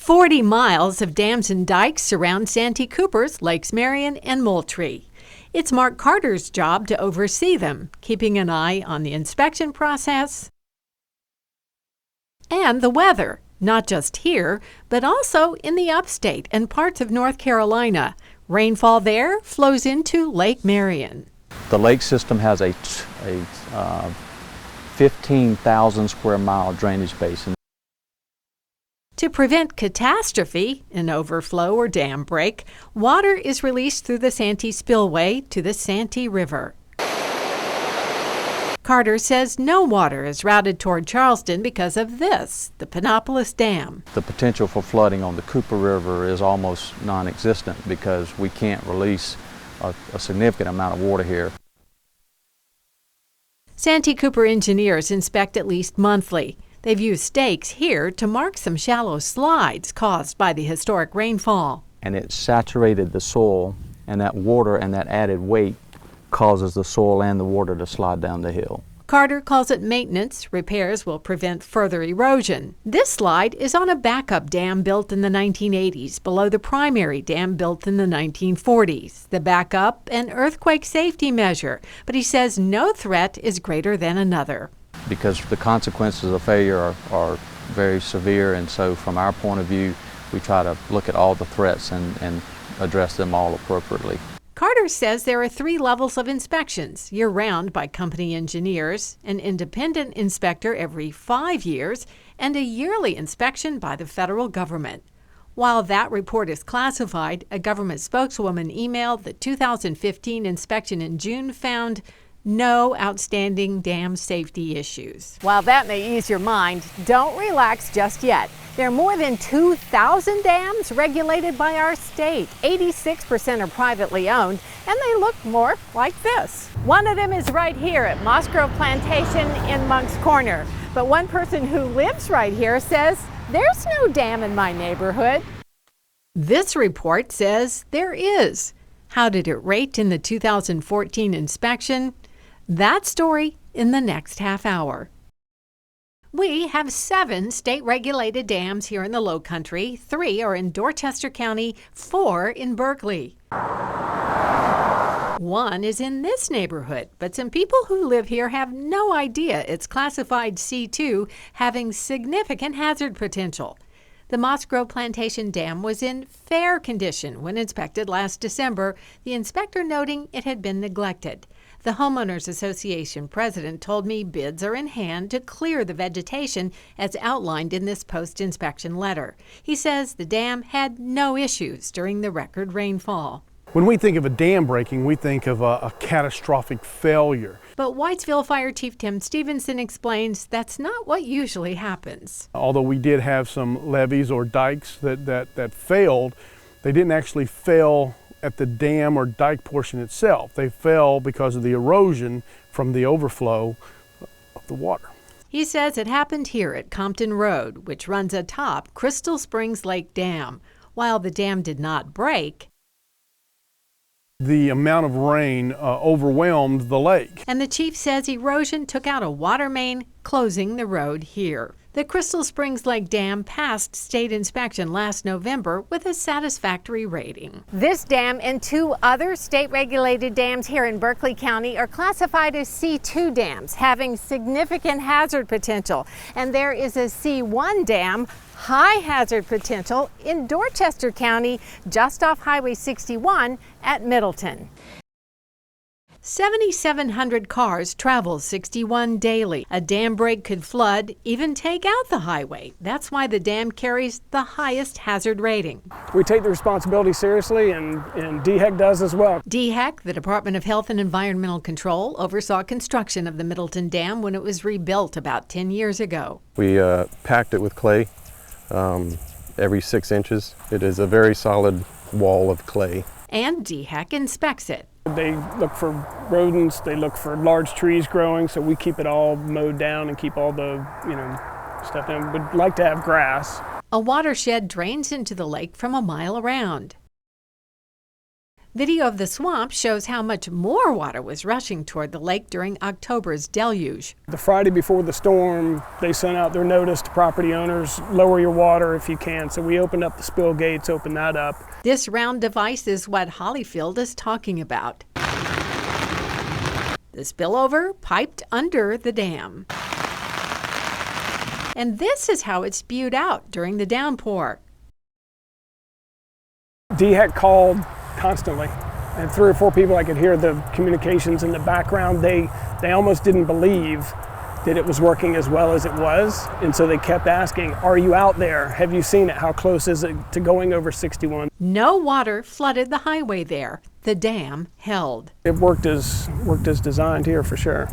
40 miles of dams and dikes surround Santee Cooper's Lakes Marion and Moultrie. It's Mark Carter's job to oversee them, keeping an eye on the inspection process and the weather, not just here, but also in the upstate and parts of North Carolina. Rainfall there flows into Lake Marion. The lake system has a 15,000 square mile drainage basin. To prevent catastrophe, an overflow or dam break, water is released through the Santee Spillway to the Santee River. Carter says no water is routed toward Charleston because of this, the Panopolis Dam. The potential for flooding on the Cooper River is almost non-existent because we can't release a significant amount of water here. Santee Cooper engineers inspect at least monthly. They've used stakes here to mark some shallow slides caused by the historic rainfall. And it saturated the soil, and that water and that added weight causes the soil and the water to slide down the hill. Carter calls it maintenance. Repairs will prevent further erosion. This slide is on a backup dam built in the 1980s below the primary dam built in the 1940s. The backup, an earthquake safety measure, but he says no threat is greater than another. Because the consequences of failure are very severe, and so from our point of view, we try to look at all the threats and address them all appropriately. Carter says there are 3 levels of inspections year-round by company engineers, an independent inspector every 5 years, and a yearly inspection by the federal government. While that report is classified, a government spokeswoman emailed the 2015 inspection in June found no outstanding dam safety issues. While that may ease your mind, don't relax just yet. There are more than 2,000 dams regulated by our state. 86% are privately owned, and they look more like this. One of them is right here at Moss Grove Plantation in Moncks Corner. But one person who lives right here says, there's no dam in my neighborhood. This report says there is. How did it rate in the 2014 inspection? That story in the next half hour. We have 7 state-regulated dams here in the Lowcountry. 3 are in Dorchester County, 4 in Berkeley. 1 is in this neighborhood, but some people who live here have no idea it's classified C2, having significant hazard potential. The Moss Grove Plantation Dam was in fair condition when inspected last December, the inspector noting it had been neglected. The Homeowners Association president told me bids are in hand to clear the vegetation as outlined in this post-inspection letter. He says the dam had no issues during the record rainfall. When we think of a dam breaking, we think of a catastrophic failure. But Whitesville Fire Chief Tim Stevenson explains that's not what usually happens. Although we did have some levees or dikes that failed, they didn't actually fail at the dam or dike portion itself. They fell because of the erosion from the overflow of the water. He says it happened here at Compton Road, which runs atop Crystal Springs Lake Dam. While the dam did not break, the amount of rain overwhelmed the lake. And the chief says erosion took out a water main, closing the road here. The Crystal Springs Lake Dam passed state inspection last November with a satisfactory rating. This dam and 2 other state-regulated dams here in Berkeley County are classified as C2 dams, having significant hazard potential. And there is a C1 dam, high hazard potential, in Dorchester County, just off Highway 61 at Middleton. 7,700 cars travel 61 daily. A dam break could flood, even take out the highway. That's why the dam carries the highest hazard rating. We take the responsibility seriously, and DHEC does as well. DHEC, the Department of Health and Environmental Control, oversaw construction of the Middleton Dam when it was rebuilt about 10 years ago. We packed it with clay every 6 inches. It is a very solid wall of clay. And DHEC inspects it. They look for rodents, they look for large trees growing, so we keep it all mowed down and keep all the, stuff down. We'd like to have grass. A watershed drains into the lake from a mile around. Video of the swamp shows how much more water was rushing toward the lake during October's deluge. The Friday before the storm, they sent out their notice to property owners, lower your water if you can. So we opened up the spill gates, opened that up. This round device is what Hollyfield is talking about. The spillover piped under the dam. And this is how it spewed out during the downpour. DHEC called constantly, and 3 or 4 people, I could hear the communications in the background. They almost didn't believe that it was working as well as it was, and so they kept asking, are you out there? Have you seen it? How close is it to going over 61? No water flooded the highway there. The dam held. It worked as designed here for sure.